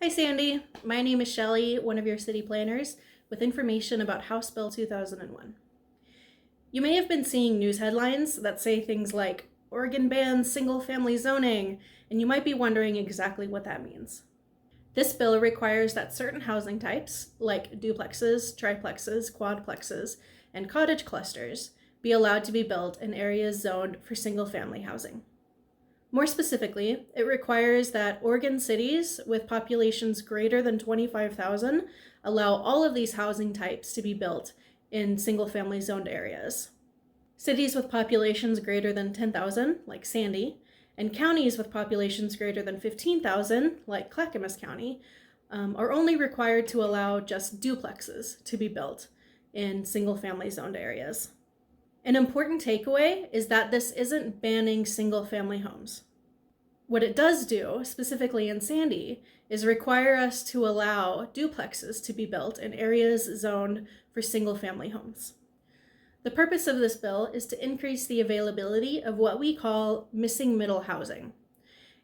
Hi Sandy, my name is Shelley, one of your city planners, with information about House Bill 2001. You may have been seeing news headlines that say things like, Oregon bans single-family zoning, and you might be wondering exactly what that means. This bill requires that certain housing types, like duplexes, triplexes, quadplexes, and cottage clusters, be allowed to be built in areas zoned for single-family housing. More specifically, it requires that Oregon cities with populations greater than 25,000 allow all of these housing types to be built in single-family zoned areas. Cities with populations greater than 10,000, like Sandy, and counties with populations greater than 15,000, like Clackamas County, are only required to allow just duplexes to be built in single-family zoned areas. An important takeaway is that this isn't banning single-family homes. What it does do, specifically in Sandy, is require us to allow duplexes to be built in areas zoned for single-family homes. The purpose of this bill is to increase the availability of what we call missing middle housing.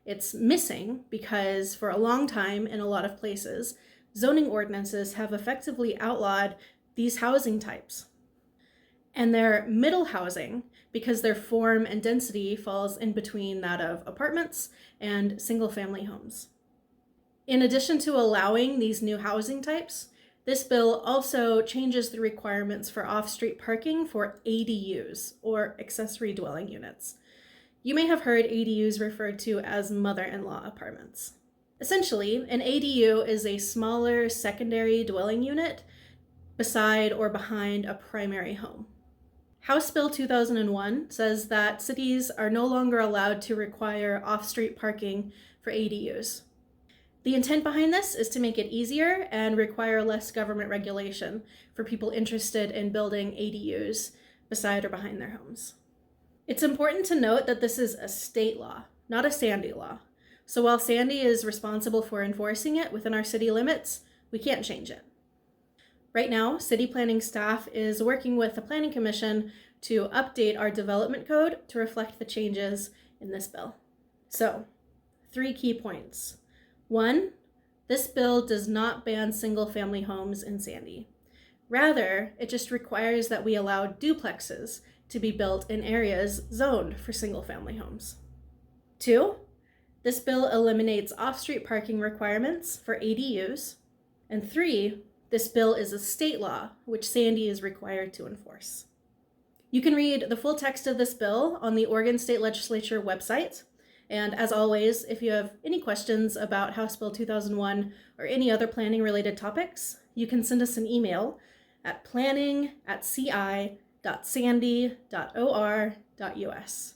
It's missing because for a long time in a lot of places, zoning ordinances have effectively outlawed these housing types. And they're middle housing because their form and density falls in between that of apartments and single-family homes. In addition to allowing these new housing types, this bill also changes the requirements for off-street parking for ADUs, or accessory dwelling units. You may have heard ADUs referred to as mother-in-law apartments. Essentially, an ADU is a smaller secondary dwelling unit beside or behind a primary home. House Bill 2001 says that cities are no longer allowed to require off-street parking for ADUs. The intent behind this is to make it easier and require less government regulation for people interested in building ADUs beside or behind their homes. It's important to note that this is a state law, not a Sandy law. So while Sandy is responsible for enforcing it within our city limits, we can't change it. Right now, city planning staff is working with the Planning Commission to update our development code to reflect the changes in this bill. So, 3 key points. 1, this bill does not ban single-family homes in Sandy. Rather, it just requires that we allow duplexes to be built in areas zoned for single-family homes. 2, this bill eliminates off-street parking requirements for ADUs. And 3, this bill is a state law, which Sandy is required to enforce. You can read the full text of this bill on the Oregon State Legislature website. And as always, if you have any questions about House Bill 2001 or any other planning-related topics, you can send us an email at planning@ci.sandy.or.us.